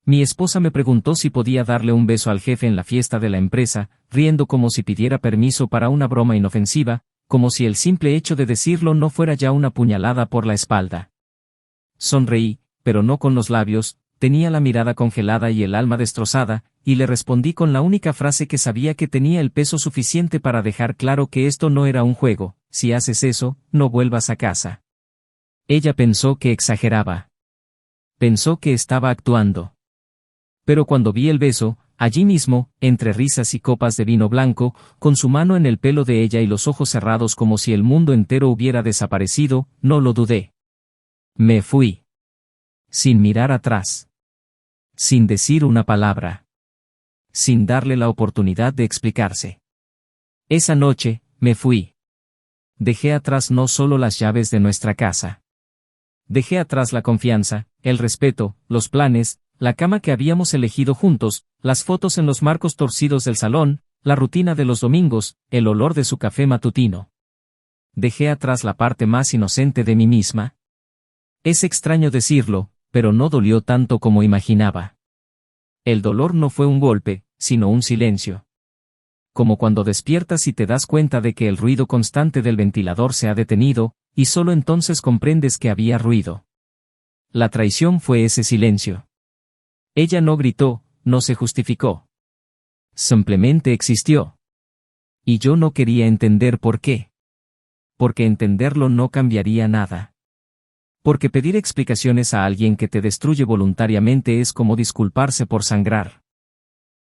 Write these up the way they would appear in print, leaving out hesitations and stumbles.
Mi esposa me preguntó si podía darle un beso al jefe en la fiesta de la empresa, riendo como si pidiera permiso para una broma inofensiva, como si el simple hecho de decirlo no fuera ya una puñalada por la espalda. Sonreí, pero no con los labios, tenía la mirada congelada y el alma destrozada, y le respondí con la única frase que sabía que tenía el peso suficiente para dejar claro que esto no era un juego: si haces eso, no vuelvas a casa. Ella pensó que exageraba. Pensó que estaba actuando. Pero cuando vi el beso, allí mismo, entre risas y copas de vino blanco, con su mano en el pelo de ella y los ojos cerrados como si el mundo entero hubiera desaparecido, no lo dudé. Me fui. Sin mirar atrás. Sin decir una palabra. Sin darle la oportunidad de explicarse. Esa noche, me fui. Dejé atrás no solo las llaves de nuestra casa. Dejé atrás la confianza, el respeto, los planes, la cama que habíamos elegido juntos, las fotos en los marcos torcidos del salón, la rutina de los domingos, el olor de su café matutino. Dejé atrás la parte más inocente de mí misma. Es extraño decirlo, pero no dolió tanto como imaginaba. El dolor no fue un golpe, sino un silencio. Como cuando despiertas y te das cuenta de que el ruido constante del ventilador se ha detenido, y solo entonces comprendes que había ruido. La traición fue ese silencio. Ella no gritó, no se justificó. Simplemente existió. Y yo no quería entender por qué. Porque entenderlo no cambiaría nada. Porque pedir explicaciones a alguien que te destruye voluntariamente es como disculparse por sangrar.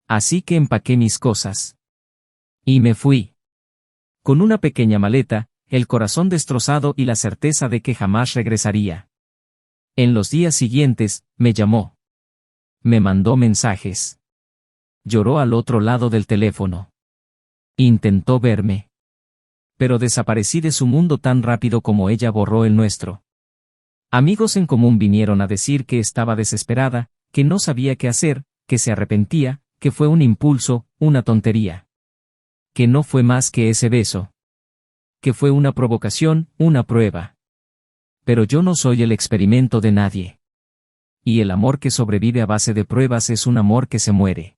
Así que empaqué mis cosas. Y me fui. Con una pequeña maleta, el corazón destrozado y la certeza de que jamás regresaría. En los días siguientes, me llamó. Me mandó mensajes. Lloró al otro lado del teléfono. Intentó verme. Pero desaparecí de su mundo tan rápido como ella borró el nuestro. Amigos en común vinieron a decir que estaba desesperada, que no sabía qué hacer, que se arrepentía, que fue un impulso, una tontería. Que no fue más que ese beso. Que fue una provocación, una prueba. Pero yo no soy el experimento de nadie. Y el amor que sobrevive a base de pruebas es un amor que se muere.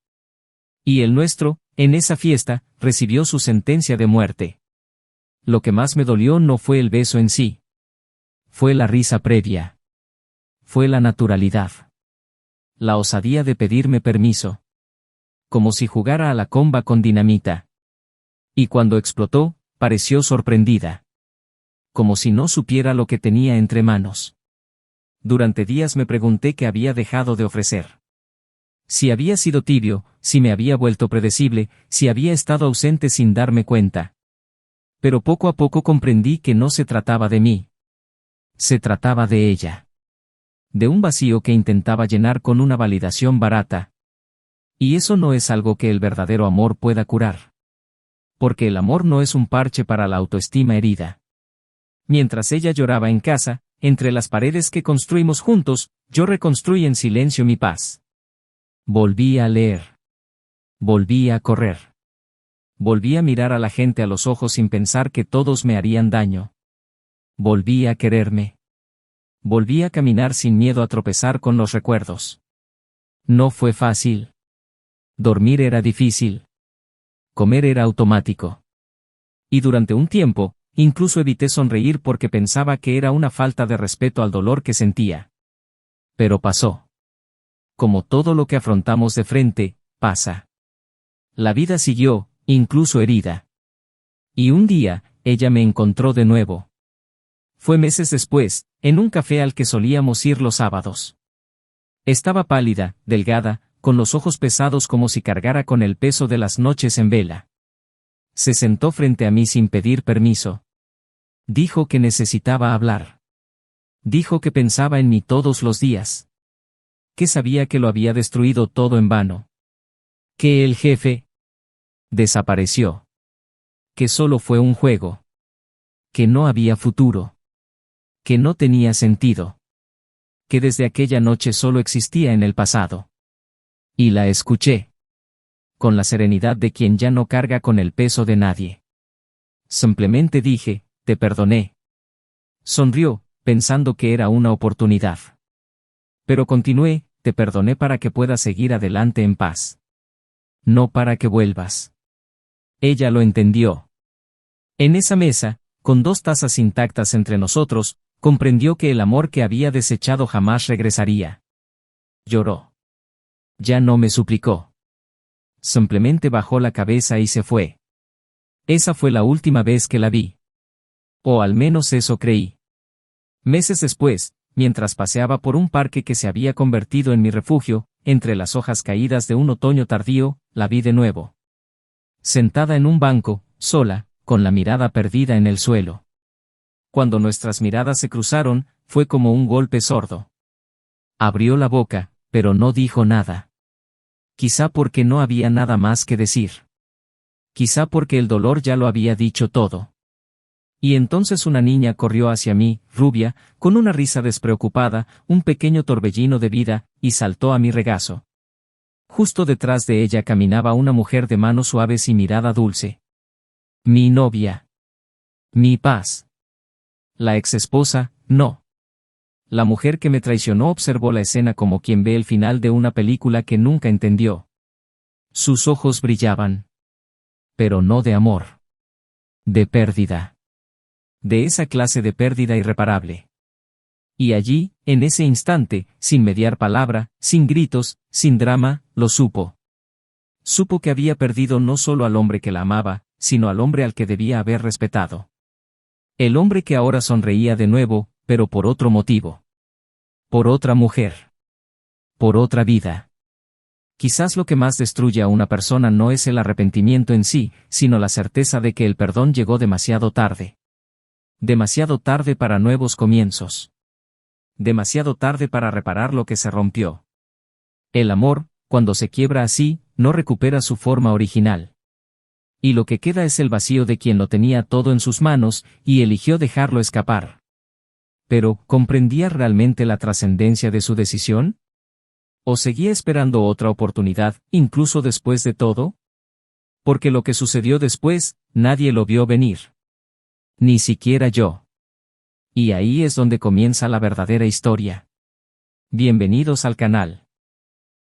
Y el nuestro, en esa fiesta, recibió su sentencia de muerte. Lo que más me dolió no fue el beso en sí. Fue la risa previa. Fue la naturalidad. La osadía de pedirme permiso. Como si jugara a la comba con dinamita. Y cuando explotó, pareció sorprendida. Como si no supiera lo que tenía entre manos. Durante días me pregunté qué había dejado de ofrecer. Si había sido tibio, si me había vuelto predecible, si había estado ausente sin darme cuenta. Pero poco a poco comprendí que no se trataba de mí. Se trataba de ella. De un vacío que intentaba llenar con una validación barata. Y eso no es algo que el verdadero amor pueda curar. Porque el amor no es un parche para la autoestima herida. Mientras ella lloraba en casa, entre las paredes que construimos juntos, yo reconstruí en silencio mi paz. Volví a leer. Volví a correr. Volví a mirar a la gente a los ojos sin pensar que todos me harían daño. Volví a quererme. Volví a caminar sin miedo a tropezar con los recuerdos. No fue fácil. Dormir era difícil. Comer era automático. Y durante un tiempo, incluso evité sonreír porque pensaba que era una falta de respeto al dolor que sentía. Pero pasó. Como todo lo que afrontamos de frente, pasa. La vida siguió, incluso herida. Y un día, ella me encontró de nuevo. Fue meses después, en un café al que solíamos ir los sábados. Estaba pálida, delgada, con los ojos pesados como si cargara con el peso de las noches en vela. Se sentó frente a mí sin pedir permiso. Dijo que necesitaba hablar. Dijo que pensaba en mí todos los días. Que sabía que lo había destruido todo en vano. Que el jefe desapareció. Que solo fue un juego. Que no había futuro. Que no tenía sentido. Que desde aquella noche solo existía en el pasado. Y la escuché. Con la serenidad de quien ya no carga con el peso de nadie. Simplemente dije, te perdoné. Sonrió, pensando que era una oportunidad. Pero continué, te perdoné para que puedas seguir adelante en paz. No para que vuelvas. Ella lo entendió. En esa mesa, con 2 tazas intactas entre nosotros, comprendió que el amor que había desechado jamás regresaría. Lloró. Ya no me suplicó. Simplemente bajó la cabeza y se fue. Esa fue la última vez que la vi. O al menos eso creí. Meses después, mientras paseaba por un parque que se había convertido en mi refugio, entre las hojas caídas de un otoño tardío, la vi de nuevo. Sentada en un banco, sola, con la mirada perdida en el suelo. Cuando nuestras miradas se cruzaron, fue como un golpe sordo. Abrió la boca, pero no dijo nada. Quizá porque no había nada más que decir. Quizá porque el dolor ya lo había dicho todo. Y entonces una niña corrió hacia mí, rubia, con una risa despreocupada, un pequeño torbellino de vida, y saltó a mi regazo. Justo detrás de ella caminaba una mujer de manos suaves y mirada dulce. Mi novia. Mi paz. La exesposa, no. La mujer que me traicionó observó la escena como quien ve el final de una película que nunca entendió. Sus ojos brillaban. Pero no de amor. De pérdida. De esa clase de pérdida irreparable. Y allí, en ese instante, sin mediar palabra, sin gritos, sin drama, lo supo. Supo que había perdido no solo al hombre que la amaba, sino al hombre al que debía haber respetado. El hombre que ahora sonreía de nuevo, pero por otro motivo. Por otra mujer. Por otra vida. Quizás lo que más destruye a una persona no es el arrepentimiento en sí, sino la certeza de que el perdón llegó demasiado tarde. Demasiado tarde para nuevos comienzos. Demasiado tarde para reparar lo que se rompió. El amor, cuando se quiebra así, no recupera su forma original. Y lo que queda es el vacío de quien lo tenía todo en sus manos, y eligió dejarlo escapar. Pero, ¿comprendía realmente la trascendencia de su decisión? ¿O seguía esperando otra oportunidad, incluso después de todo? Porque lo que sucedió después, nadie lo vio venir. Ni siquiera yo. Y ahí es donde comienza la verdadera historia. Bienvenidos al canal.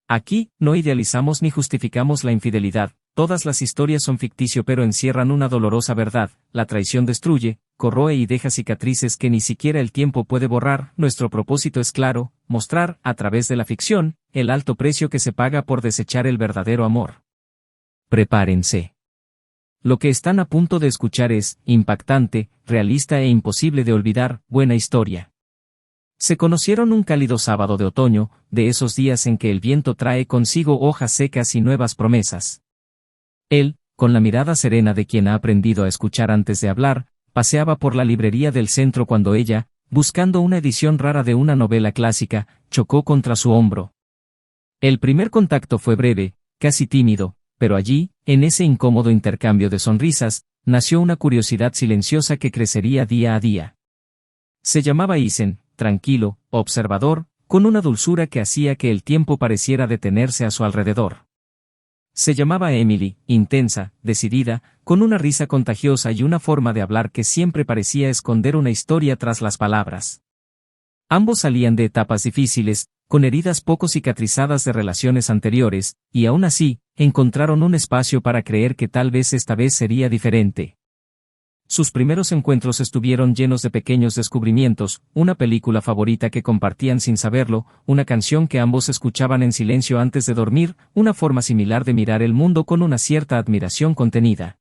Aquí, no idealizamos ni justificamos la infidelidad, todas las historias son ficticio pero encierran una dolorosa verdad, la traición destruye, corroe y deja cicatrices que ni siquiera el tiempo puede borrar. Nuestro propósito es claro, mostrar, a través de la ficción, el alto precio que se paga por desechar el verdadero amor. Prepárense. Lo que están a punto de escuchar es impactante, realista e imposible de olvidar. Buena historia. Se conocieron un cálido sábado de otoño, de esos días en que el viento trae consigo hojas secas y nuevas promesas. Él, con la mirada serena de quien ha aprendido a escuchar antes de hablar, paseaba por la librería del centro cuando ella, buscando una edición rara de una novela clásica, chocó contra su hombro. El primer contacto fue breve, casi tímido, pero allí, en ese incómodo intercambio de sonrisas, nació una curiosidad silenciosa que crecería día a día. Se llamaba Isen, tranquilo, observador, con una dulzura que hacía que el tiempo pareciera detenerse a su alrededor. Se llamaba Emily, intensa, decidida, con una risa contagiosa y una forma de hablar que siempre parecía esconder una historia tras las palabras. Ambos salían de etapas difíciles, con heridas poco cicatrizadas de relaciones anteriores, y aún así, encontraron un espacio para creer que tal vez esta vez sería diferente. Sus primeros encuentros estuvieron llenos de pequeños descubrimientos, una película favorita que compartían sin saberlo, una canción que ambos escuchaban en silencio antes de dormir, una forma similar de mirar el mundo con una cierta admiración contenida.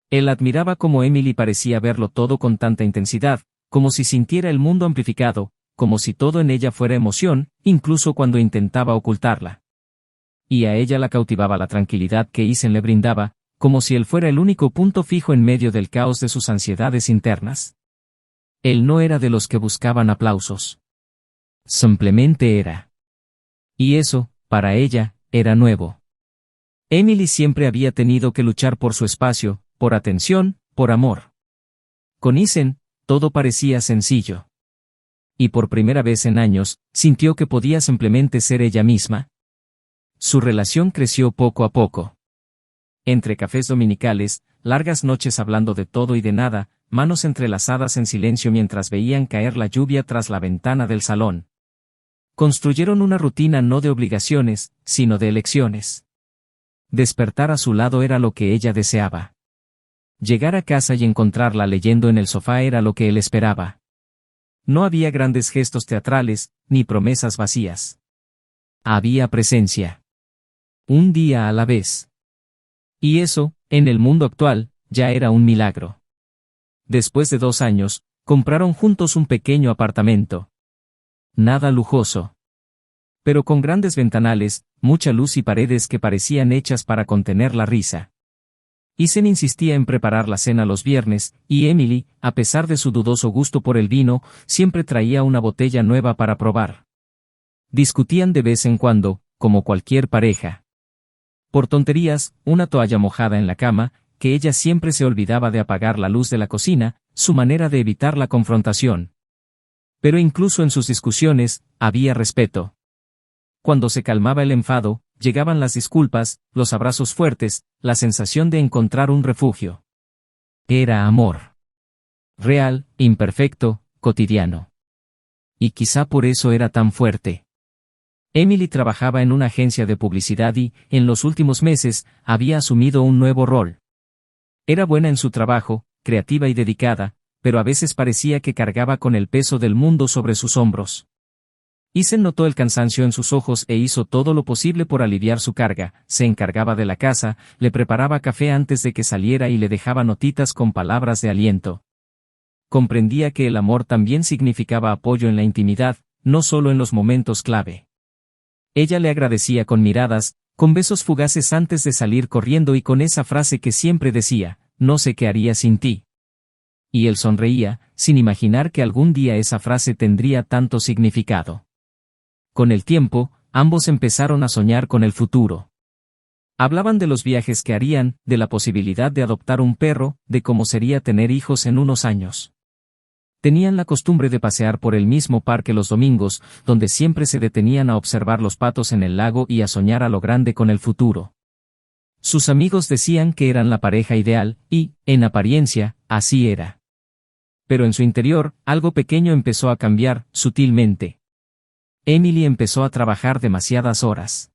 Él admiraba cómo Emily parecía verlo todo con tanta intensidad, como si sintiera el mundo amplificado, como si todo en ella fuera emoción, incluso cuando intentaba ocultarla. Y a ella la cautivaba la tranquilidad que Isen le brindaba, como si él fuera el único punto fijo en medio del caos de sus ansiedades internas. Él no era de los que buscaban aplausos. Simplemente era. Y eso, para ella, era nuevo. Emily siempre había tenido que luchar por su espacio, por atención, por amor. Con Isen, todo parecía sencillo. Y por primera vez en años, sintió que podía simplemente ser ella misma. Su relación creció poco a poco. Entre cafés dominicales, largas noches hablando de todo y de nada, manos entrelazadas en silencio mientras veían caer la lluvia tras la ventana del salón. Construyeron una rutina no de obligaciones, sino de elecciones. Despertar a su lado era lo que ella deseaba. Llegar a casa y encontrarla leyendo en el sofá era lo que él esperaba. No había grandes gestos teatrales, ni promesas vacías. Había presencia. Un día a la vez. Y eso, en el mundo actual, ya era un milagro. Después de 2 años, compraron juntos un pequeño apartamento. Nada lujoso. Pero con grandes ventanales, mucha luz y paredes que parecían hechas para contener la risa. Ethan insistía en preparar la cena los viernes, y Emily, a pesar de su dudoso gusto por el vino, siempre traía una botella nueva para probar. Discutían de vez en cuando, como cualquier pareja. Por tonterías, una toalla mojada en la cama, que ella siempre se olvidaba de apagar la luz de la cocina, su manera de evitar la confrontación. Pero incluso en sus discusiones, había respeto. Cuando se calmaba el enfado, llegaban las disculpas, los abrazos fuertes, la sensación de encontrar un refugio. Era amor. Real, imperfecto, cotidiano. Y quizá por eso era tan fuerte. Emily trabajaba en una agencia de publicidad y, en los últimos meses, había asumido un nuevo rol. Era buena en su trabajo, creativa y dedicada, pero a veces parecía que cargaba con el peso del mundo sobre sus hombros. Ethan notó el cansancio en sus ojos e hizo todo lo posible por aliviar su carga, se encargaba de la casa, le preparaba café antes de que saliera y le dejaba notitas con palabras de aliento. Comprendía que el amor también significaba apoyo en la intimidad, no solo en los momentos clave. Ella le agradecía con miradas, con besos fugaces antes de salir corriendo y con esa frase que siempre decía, no sé qué haría sin ti. Y él sonreía, sin imaginar que algún día esa frase tendría tanto significado. Con el tiempo, ambos empezaron a soñar con el futuro. Hablaban de los viajes que harían, de la posibilidad de adoptar un perro, de cómo sería tener hijos en unos años. Tenían la costumbre de pasear por el mismo parque los domingos, donde siempre se detenían a observar los patos en el lago y a soñar a lo grande con el futuro. Sus amigos decían que eran la pareja ideal, y, en apariencia, así era. Pero en su interior, algo pequeño empezó a cambiar, sutilmente. Emily empezó a trabajar demasiadas horas.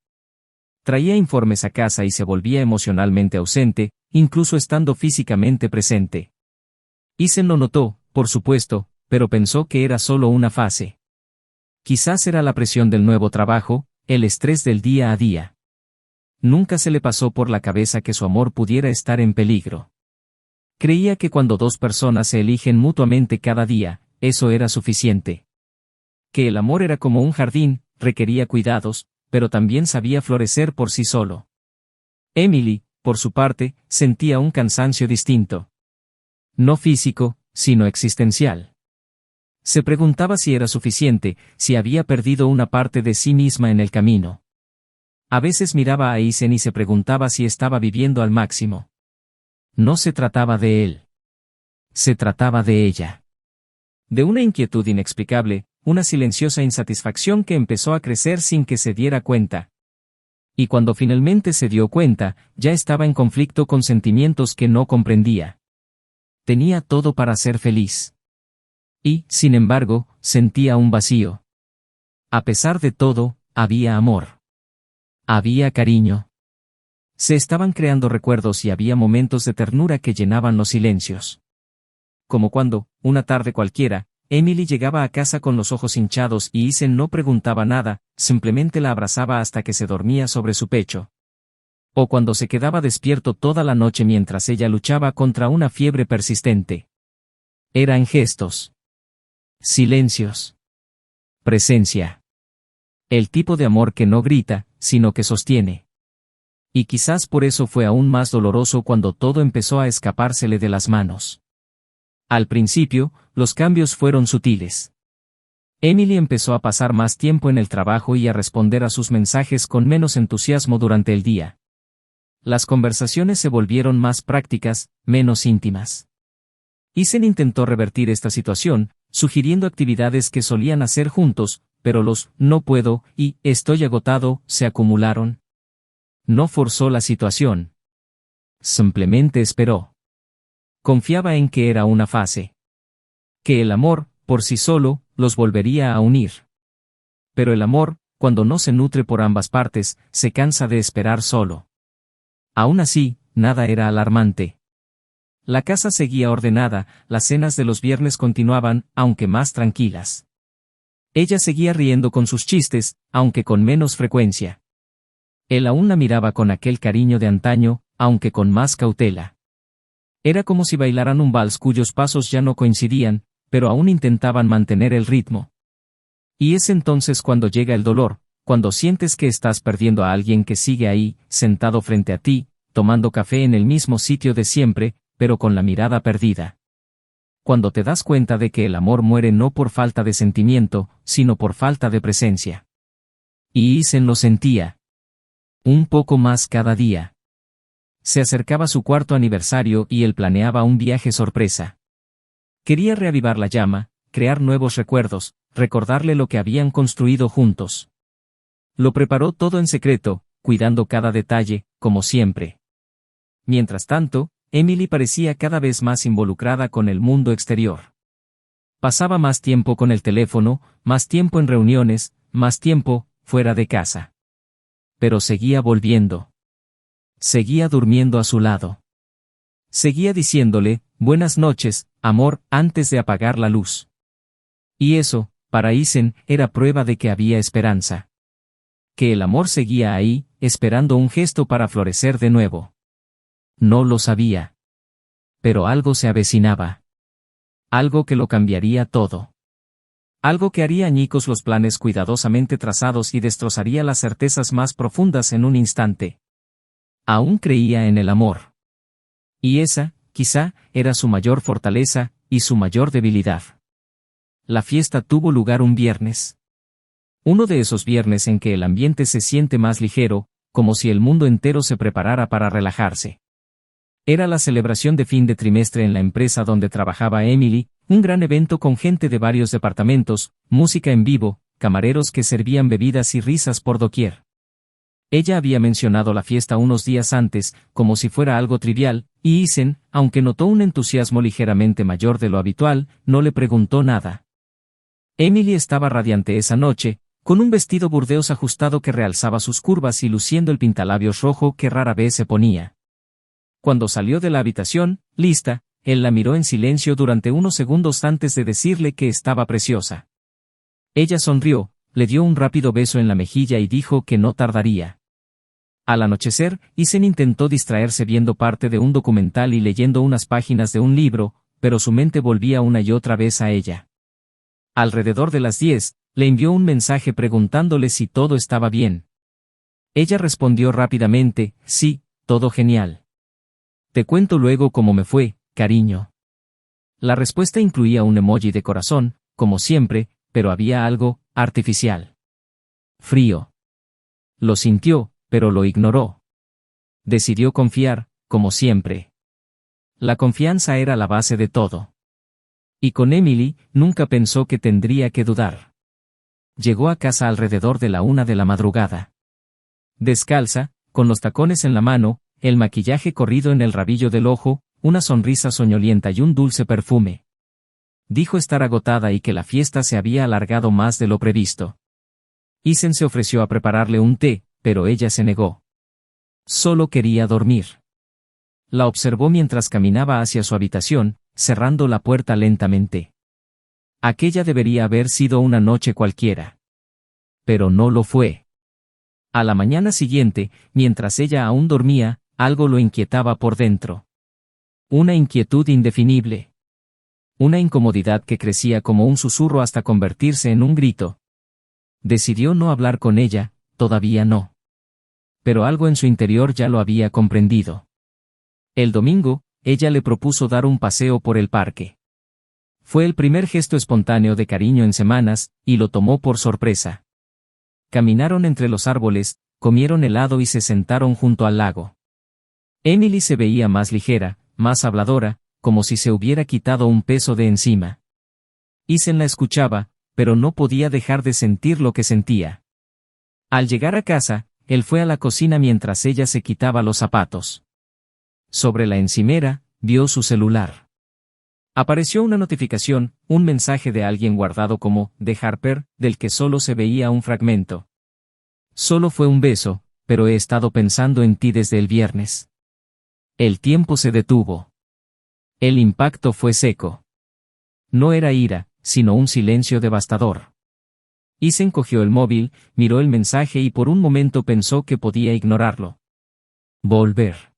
Traía informes a casa y se volvía emocionalmente ausente, incluso estando físicamente presente. Ethan lo notó, por supuesto, pero pensó que era solo una fase. Quizás era la presión del nuevo trabajo, el estrés del día a día. Nunca se le pasó por la cabeza que su amor pudiera estar en peligro. Creía que cuando 2 personas se eligen mutuamente cada día, eso era suficiente. Que el amor era como un jardín, requería cuidados, pero también sabía florecer por sí solo. Emily, por su parte, sentía un cansancio distinto. No físico, sino existencial. Se preguntaba si era suficiente, si había perdido una parte de sí misma en el camino. A veces miraba a Ethan y se preguntaba si estaba viviendo al máximo. No se trataba de él. Se trataba de ella. De una inquietud inexplicable, una silenciosa insatisfacción que empezó a crecer sin que se diera cuenta. Y cuando finalmente se dio cuenta, ya estaba en conflicto con sentimientos que no comprendía. Tenía todo para ser feliz. Y, sin embargo, sentía un vacío. A pesar de todo, había amor. Había cariño. Se estaban creando recuerdos y había momentos de ternura que llenaban los silencios. Como cuando, una tarde cualquiera, Emily llegaba a casa con los ojos hinchados y Ethan no preguntaba nada, simplemente la abrazaba hasta que se dormía sobre su pecho. O cuando se quedaba despierto toda la noche mientras ella luchaba contra una fiebre persistente. Eran gestos. Silencios. Presencia. El tipo de amor que no grita, sino que sostiene. Y quizás por eso fue aún más doloroso cuando todo empezó a escapársele de las manos. Al principio, los cambios fueron sutiles. Emily empezó a pasar más tiempo en el trabajo y a responder a sus mensajes con menos entusiasmo durante el día. Las conversaciones se volvieron más prácticas, menos íntimas. Ethan intentó revertir esta situación, sugiriendo actividades que solían hacer juntos, pero los "no puedo" y "estoy agotado" se acumularon. No forzó la situación. Simplemente esperó. Confiaba en que era una fase. Que el amor, por sí solo, los volvería a unir. pero el amor, cuando no se nutre por ambas partes, se cansa de esperar solo. Aún así, nada era alarmante. La casa seguía ordenada, las cenas de los viernes continuaban, aunque más tranquilas. Ella seguía riendo con sus chistes, aunque con menos frecuencia. Él aún la miraba con aquel cariño de antaño, aunque con más cautela. Era como si bailaran un vals cuyos pasos ya no coincidían, pero aún intentaban mantener el ritmo. Y es entonces cuando llega el dolor, cuando sientes que estás perdiendo a alguien que sigue ahí, sentado frente a ti, tomando café en el mismo sitio de siempre, pero con la mirada perdida. Cuando te das cuenta de que el amor muere no por falta de sentimiento, sino por falta de presencia. Y Isen lo sentía. Un poco más cada día. Se acercaba su cuarto aniversario y él planeaba un viaje sorpresa. Quería reavivar la llama, crear nuevos recuerdos, recordarle lo que habían construido juntos. Lo preparó todo en secreto, cuidando cada detalle, como siempre. Mientras tanto, Emily parecía cada vez más involucrada con el mundo exterior. Pasaba más tiempo con el teléfono, más tiempo en reuniones, más tiempo, fuera de casa. Pero seguía volviendo. Seguía durmiendo a su lado. Seguía diciéndole, buenas noches, amor, antes de apagar la luz. Y eso, para Isen, era prueba de que había esperanza. Que el amor seguía ahí, esperando un gesto para florecer de nuevo. No lo sabía. Pero algo se avecinaba. Algo que lo cambiaría todo. Algo que haría añicos los planes cuidadosamente trazados y destrozaría las certezas más profundas en un instante. Aún creía en el amor. Y esa, quizá, era su mayor fortaleza, y su mayor debilidad. La fiesta tuvo lugar un viernes. Uno de esos viernes en que el ambiente se siente más ligero, como si el mundo entero se preparara para relajarse. Era la celebración de fin de trimestre en la empresa donde trabajaba Emily, un gran evento con gente de varios departamentos, música en vivo, camareros que servían bebidas y risas por doquier. Ella había mencionado la fiesta unos días antes, como si fuera algo trivial, y Isen, aunque notó un entusiasmo ligeramente mayor de lo habitual, no le preguntó nada. Emily estaba radiante esa noche, con un vestido burdeos ajustado que realzaba sus curvas y luciendo el pintalabios rojo que rara vez se ponía. Cuando salió de la habitación, lista, él la miró en silencio durante unos segundos antes de decirle que estaba preciosa. Ella sonrió, le dio un rápido beso en la mejilla y dijo que no tardaría. Al anochecer, Isen intentó distraerse viendo parte de un documental y leyendo unas páginas de un libro, pero su mente volvía una y otra vez a ella. Alrededor de las 10, le envió un mensaje preguntándole si todo estaba bien. Ella respondió rápidamente, sí, todo genial. Te cuento luego cómo me fue, cariño. La respuesta incluía un emoji de corazón, como siempre, pero había algo artificial. Frío. Lo sintió, pero lo ignoró. Decidió confiar, como siempre. La confianza era la base de todo. Y con Emily, nunca pensó que tendría que dudar. Llegó a casa alrededor de la 1 de la madrugada. Descalza, con los tacones en la mano, el maquillaje corrido en el rabillo del ojo, una sonrisa soñolienta y un dulce perfume. Dijo estar agotada y que la fiesta se había alargado más de lo previsto. Isen se ofreció a prepararle un té, pero ella se negó. Solo quería dormir. La observó mientras caminaba hacia su habitación, cerrando la puerta lentamente. Aquella debería haber sido una noche cualquiera. Pero no lo fue. A la mañana siguiente, mientras ella aún dormía, algo lo inquietaba por dentro. Una inquietud indefinible. Una incomodidad que crecía como un susurro hasta convertirse en un grito. Decidió no hablar con ella, todavía no. Pero algo en su interior ya lo había comprendido. El domingo, ella le propuso dar un paseo por el parque. Fue el primer gesto espontáneo de cariño en semanas, y lo tomó por sorpresa. Caminaron entre los árboles, comieron helado y se sentaron junto al lago. Emily se veía más ligera, más habladora, como si se hubiera quitado un peso de encima. Isen la escuchaba, pero no podía dejar de sentir lo que sentía. Al llegar a casa, él fue a la cocina mientras ella se quitaba los zapatos. Sobre la encimera, vio su celular. Apareció una notificación, un mensaje de alguien guardado como de Harper, del que solo se veía un fragmento. Solo fue un beso, pero he estado pensando en ti desde el viernes. El tiempo se detuvo. El impacto fue seco. No era ira, sino un silencio devastador. Ethan cogió el móvil, miró el mensaje y por un momento pensó que podía ignorarlo. Volver.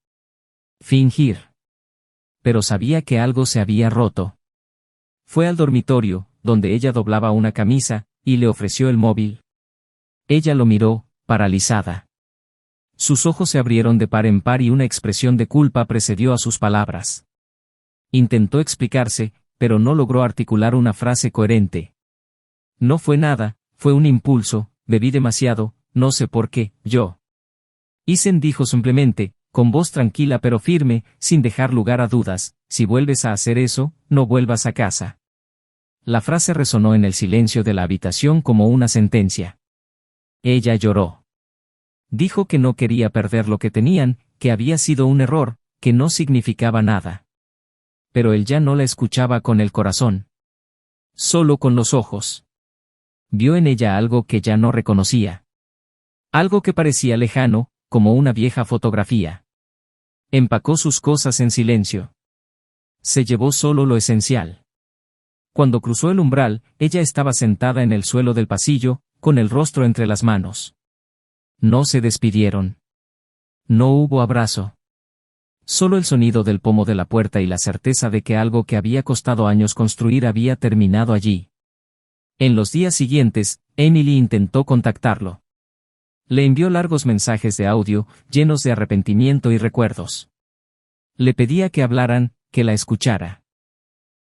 Fingir. Pero sabía que algo se había roto. Fue al dormitorio, donde ella doblaba una camisa, y le ofreció el móvil. Ella lo miró, paralizada. Sus ojos se abrieron de par en par y una expresión de culpa precedió a sus palabras. Intentó explicarse, pero no logró articular una frase coherente. No fue nada, fue un impulso, bebí demasiado, no sé por qué, yo. Ethan dijo simplemente, con voz tranquila pero firme, sin dejar lugar a dudas, si vuelves a hacer eso, no vuelvas a casa. La frase resonó en el silencio de la habitación como una sentencia. Ella lloró. Dijo que no quería perder lo que tenían, que había sido un error, que no significaba nada. Pero él ya no la escuchaba con el corazón. Solo con los ojos. Vio en ella algo que ya no reconocía. Algo que parecía lejano, como una vieja fotografía. Empacó sus cosas en silencio. Se llevó solo lo esencial. Cuando cruzó el umbral, ella estaba sentada en el suelo del pasillo, con el rostro entre las manos. No se despidieron. No hubo abrazo. Solo el sonido del pomo de la puerta y la certeza de que algo que había costado años construir había terminado allí. En los días siguientes, Emily intentó contactarlo. Le envió largos mensajes de audio, llenos de arrepentimiento y recuerdos. Le pedía que hablaran, que la escuchara.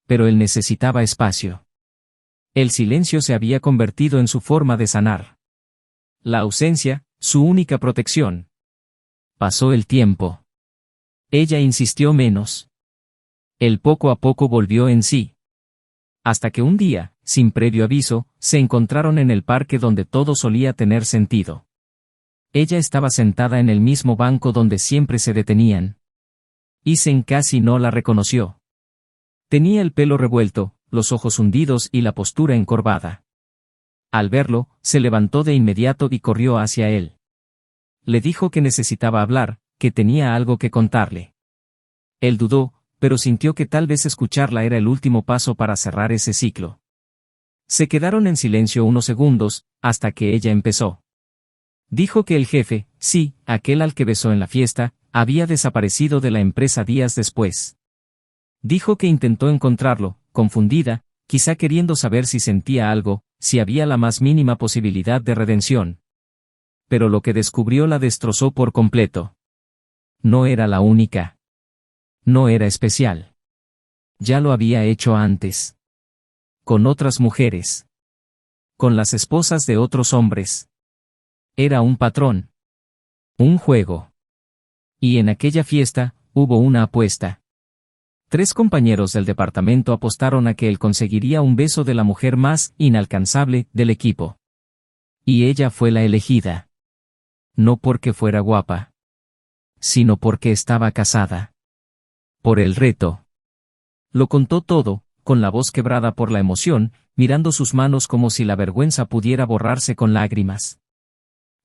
Pero él necesitaba espacio. El silencio se había convertido en su forma de sanar. La ausencia, su única protección. Pasó el tiempo. Ella insistió menos. Él poco a poco volvió en sí. Hasta que un día, sin previo aviso, se encontraron en el parque donde todo solía tener sentido. Ella estaba sentada en el mismo banco donde siempre se detenían. Ethan casi no la reconoció. Tenía el pelo revuelto, los ojos hundidos y la postura encorvada. Al verlo, se levantó de inmediato y corrió hacia él. Le dijo que necesitaba hablar, que tenía algo que contarle. Él dudó, pero sintió que tal vez escucharla era el último paso para cerrar ese ciclo. Se quedaron en silencio unos segundos, hasta que ella empezó. Dijo que el jefe, sí, aquel al que besó en la fiesta, había desaparecido de la empresa días después. Dijo que intentó encontrarlo, confundida, quizá queriendo saber si sentía algo, si había la más mínima posibilidad de redención. Pero lo que descubrió la destrozó por completo. No era la única. No era especial. Ya lo había hecho antes. Con otras mujeres. Con las esposas de otros hombres. Era un patrón. Un juego. Y en aquella fiesta, hubo una apuesta. 3 compañeros del departamento apostaron a que él conseguiría un beso de la mujer más inalcanzable del equipo. Y ella fue la elegida. No porque fuera guapa. Sino porque estaba casada. Por el reto. Lo contó todo, con la voz quebrada por la emoción, mirando sus manos como si la vergüenza pudiera borrarse con lágrimas.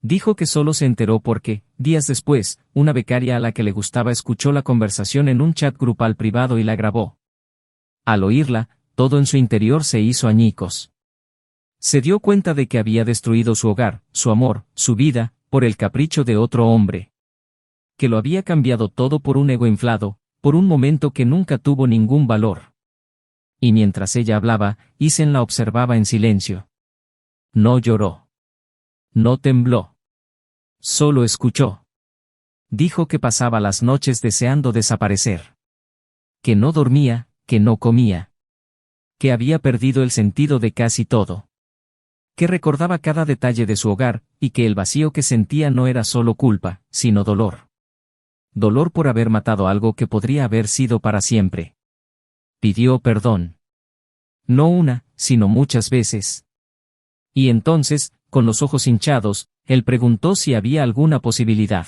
Dijo que solo se enteró porque, días después, una becaria a la que le gustaba escuchó la conversación en un chat grupal privado y la grabó. Al oírla, todo en su interior se hizo añicos. Se dio cuenta de que había destruido su hogar, su amor, su vida, por el capricho de otro hombre. Que lo había cambiado todo por un ego inflado, por un momento que nunca tuvo ningún valor. Y mientras ella hablaba, Ethan la observaba en silencio. No lloró. No tembló. Solo escuchó. Dijo que pasaba las noches deseando desaparecer. Que no dormía, que no comía. Que había perdido el sentido de casi todo. Que recordaba cada detalle de su hogar, y que el vacío que sentía no era solo culpa, sino dolor. Dolor por haber matado algo que podría haber sido para siempre. Pidió perdón. No una, sino muchas veces. Y entonces, con los ojos hinchados, él preguntó si había alguna posibilidad.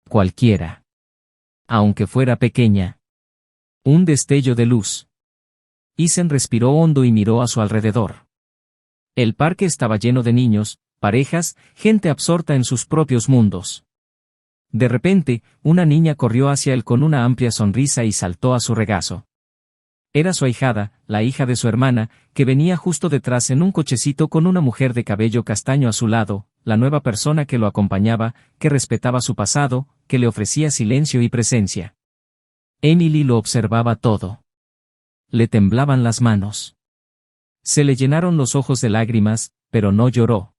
Cualquiera. Aunque fuera pequeña. Un destello de luz. Isen respiró hondo y miró a su alrededor. El parque estaba lleno de niños, parejas, gente absorta en sus propios mundos. De repente, una niña corrió hacia él con una amplia sonrisa y saltó a su regazo. Era su ahijada, la hija de su hermana, que venía justo detrás en un cochecito con una mujer de cabello castaño a su lado, la nueva persona que lo acompañaba, que respetaba su pasado, que le ofrecía silencio y presencia. Emily lo observaba todo. Le temblaban las manos. Se le llenaron los ojos de lágrimas, pero no lloró.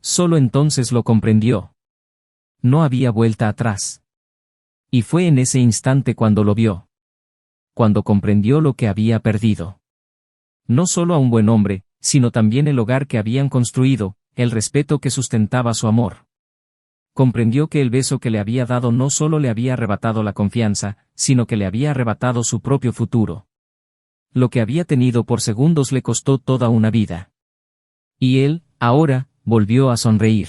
Solo entonces lo comprendió. No había vuelta atrás. Y fue en ese instante cuando lo vio. Cuando comprendió lo que había perdido. No solo a un buen hombre, sino también el hogar que habían construido, el respeto que sustentaba su amor. Comprendió que el beso que le había dado no solo le había arrebatado la confianza, sino que le había arrebatado su propio futuro. Lo que había tenido por segundos le costó toda una vida. Y él, ahora, volvió a sonreír.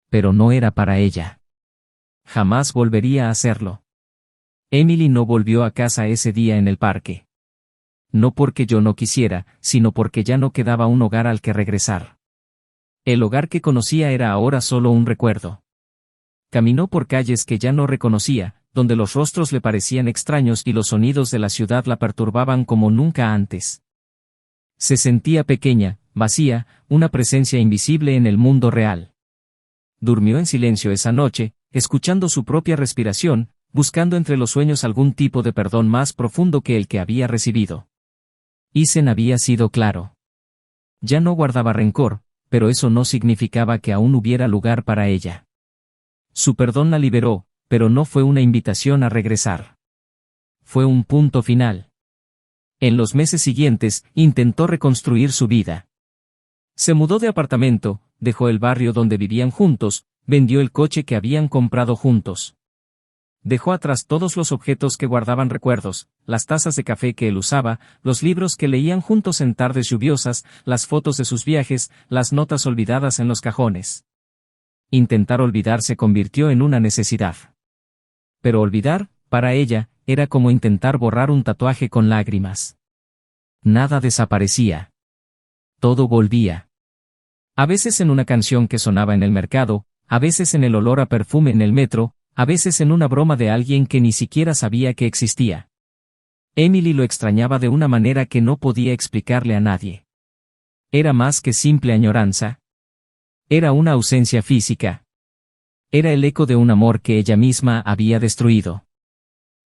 Pero no era para ella. Jamás volvería a hacerlo. Emily no volvió a casa ese día en el parque. No porque yo no quisiera, sino porque ya no quedaba un hogar al que regresar. El hogar que conocía era ahora solo un recuerdo. Caminó por calles que ya no reconocía, donde los rostros le parecían extraños y los sonidos de la ciudad la perturbaban como nunca antes. Se sentía pequeña, vacía, una presencia invisible en el mundo real. Durmió en silencio esa noche, escuchando su propia respiración, buscando entre los sueños algún tipo de perdón más profundo que el que había recibido. Isen había sido claro. Ya no guardaba rencor, pero eso no significaba que aún hubiera lugar para ella. Su perdón la liberó, pero no fue una invitación a regresar. Fue un punto final. En los meses siguientes, intentó reconstruir su vida. Se mudó de apartamento, dejó el barrio donde vivían juntos, vendió el coche que habían comprado juntos. Dejó atrás todos los objetos que guardaban recuerdos, las tazas de café que él usaba, los libros que leían juntos en tardes lluviosas, las fotos de sus viajes, las notas olvidadas en los cajones. Intentar olvidar se convirtió en una necesidad. Pero olvidar, para ella, era como intentar borrar un tatuaje con lágrimas. Nada desaparecía. Todo volvía. A veces en una canción que sonaba en el mercado, a veces en el olor a perfume en el metro, a veces en una broma de alguien que ni siquiera sabía que existía. Emily lo extrañaba de una manera que no podía explicarle a nadie. Era más que simple añoranza. Era una ausencia física. Era el eco de un amor que ella misma había destruido.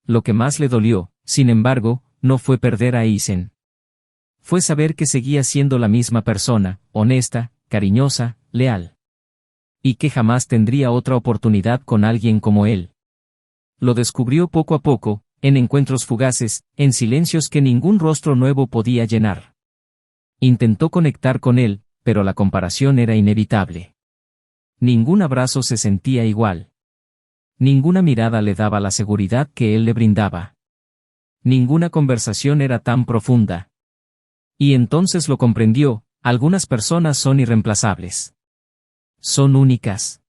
Lo que más le dolió, sin embargo, no fue perder a Isen. Fue saber que seguía siendo la misma persona, honesta, cariñosa, leal. Y que jamás tendría otra oportunidad con alguien como él. Lo descubrió poco a poco, en encuentros fugaces, en silencios que ningún rostro nuevo podía llenar. Intentó conectar con él, pero la comparación era inevitable. Ningún abrazo se sentía igual. Ninguna mirada le daba la seguridad que él le brindaba. Ninguna conversación era tan profunda. Y entonces lo comprendió, algunas personas son irreemplazables. Son únicas.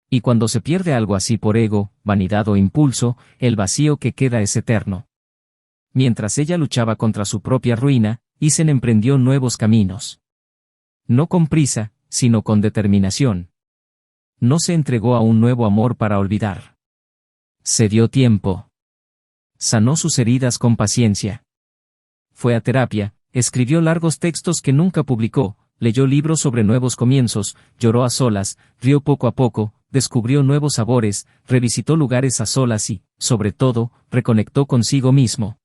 Y cuando se pierde algo así por ego, vanidad o impulso, el vacío que queda es eterno. Mientras ella luchaba contra su propia ruina, Isen emprendió nuevos caminos. No con prisa, sino con determinación. No se entregó a un nuevo amor para olvidar. Se dio tiempo. Sanó sus heridas con paciencia. Fue a terapia, escribió largos textos que nunca publicó, leyó libros sobre nuevos comienzos, lloró a solas, rió poco a poco, descubrió nuevos sabores, revisitó lugares a solas y, sobre todo, reconectó consigo mismo.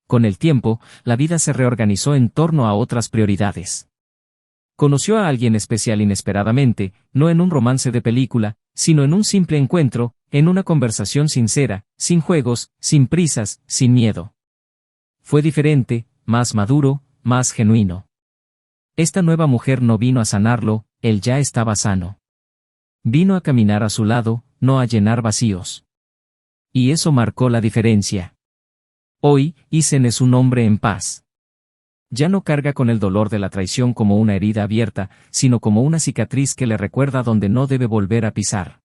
Con el tiempo, la vida se reorganizó en torno a otras prioridades. Conoció a alguien especial inesperadamente, no en un romance de película, sino en un simple encuentro, en una conversación sincera, sin juegos, sin prisas, sin miedo. Fue diferente, más maduro, más genuino. Esta nueva mujer no vino a sanarlo, él ya estaba sano. Vino a caminar a su lado, no a llenar vacíos. Y eso marcó la diferencia. Hoy, Isen es un hombre en paz. Ya no carga con el dolor de la traición como una herida abierta, sino como una cicatriz que le recuerda donde no debe volver a pisar.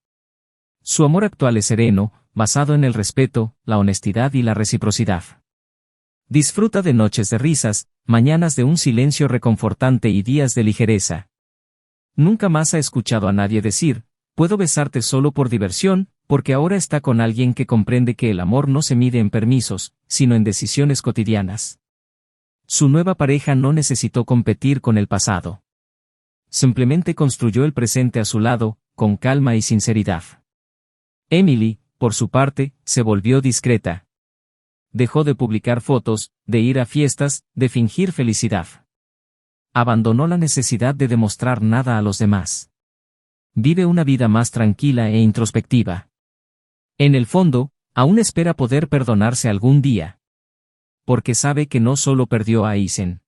Su amor actual es sereno, basado en el respeto, la honestidad y la reciprocidad. Disfruta de noches de risas, mañanas de un silencio reconfortante y días de ligereza. Nunca más ha escuchado a nadie decir, puedo besarte solo por diversión, porque ahora está con alguien que comprende que el amor no se mide en permisos, sino en decisiones cotidianas. Su nueva pareja no necesitó competir con el pasado. Simplemente construyó el presente a su lado, con calma y sinceridad. Emily, por su parte, se volvió discreta. Dejó de publicar fotos, de ir a fiestas, de fingir felicidad. Abandonó la necesidad de demostrar nada a los demás. Vive una vida más tranquila e introspectiva. En el fondo, aún espera poder perdonarse algún día. Porque sabe que no solo perdió a Aizen.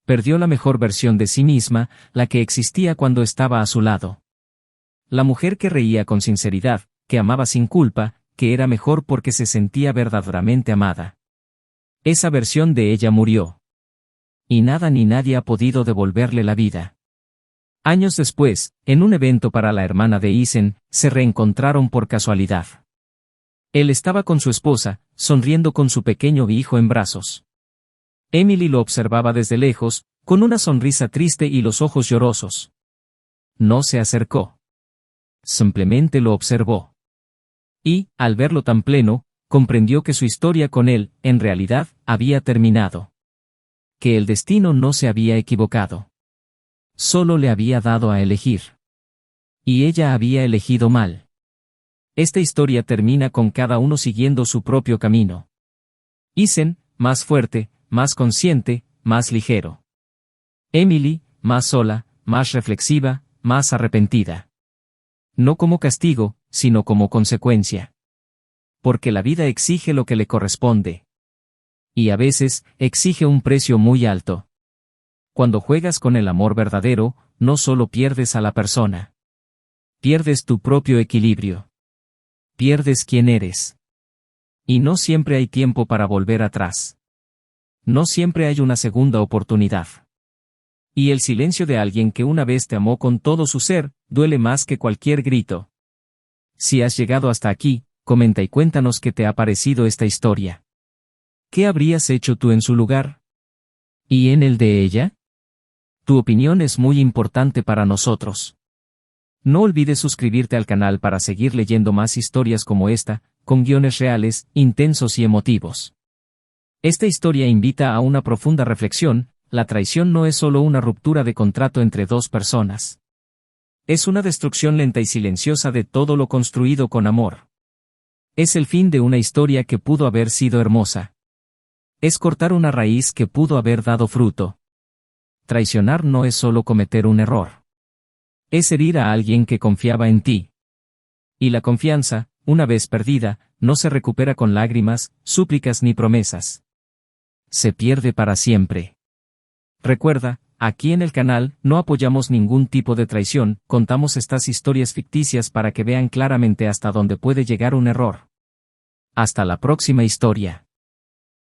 Perdió la mejor versión de sí misma, la que existía cuando estaba a su lado. La mujer que reía con sinceridad, que amaba sin culpa, que era mejor porque se sentía verdaderamente amada. Esa versión de ella murió. Y nada ni nadie ha podido devolverle la vida. Años después, en un evento para la hermana de Aizen, se reencontraron por casualidad. Él estaba con su esposa, sonriendo con su pequeño hijo en brazos. Emily lo observaba desde lejos, con una sonrisa triste y los ojos llorosos. No se acercó. Simplemente lo observó. Y, al verlo tan pleno, comprendió que su historia con él, en realidad, había terminado. Que el destino no se había equivocado. Solo le había dado a elegir. Y ella había elegido mal. Esta historia termina con cada uno siguiendo su propio camino. Aizen, más fuerte, más consciente, más ligero. Emily, más sola, más reflexiva, más arrepentida. No como castigo, sino como consecuencia. Porque la vida exige lo que le corresponde. Y a veces, exige un precio muy alto. Cuando juegas con el amor verdadero, no solo pierdes a la persona. Pierdes tu propio equilibrio. Pierdes quién eres. Y no siempre hay tiempo para volver atrás. No siempre hay una segunda oportunidad. Y el silencio de alguien que una vez te amó con todo su ser, duele más que cualquier grito. Si has llegado hasta aquí, comenta y cuéntanos qué te ha parecido esta historia. ¿Qué habrías hecho tú en su lugar? ¿Y en el de ella? Tu opinión es muy importante para nosotros. No olvides suscribirte al canal para seguir leyendo más historias como esta, con guiones reales, intensos y emotivos. Esta historia invita a una profunda reflexión. La traición no es solo una ruptura de contrato entre dos personas. Es una destrucción lenta y silenciosa de todo lo construido con amor. Es el fin de una historia que pudo haber sido hermosa. Es cortar una raíz que pudo haber dado fruto. Traicionar no es solo cometer un error. Es herir a alguien que confiaba en ti. Y la confianza, una vez perdida, no se recupera con lágrimas, súplicas ni promesas. Se pierde para siempre. Recuerda, aquí en el canal no apoyamos ningún tipo de traición, contamos estas historias ficticias para que vean claramente hasta dónde puede llegar un error. Hasta la próxima historia.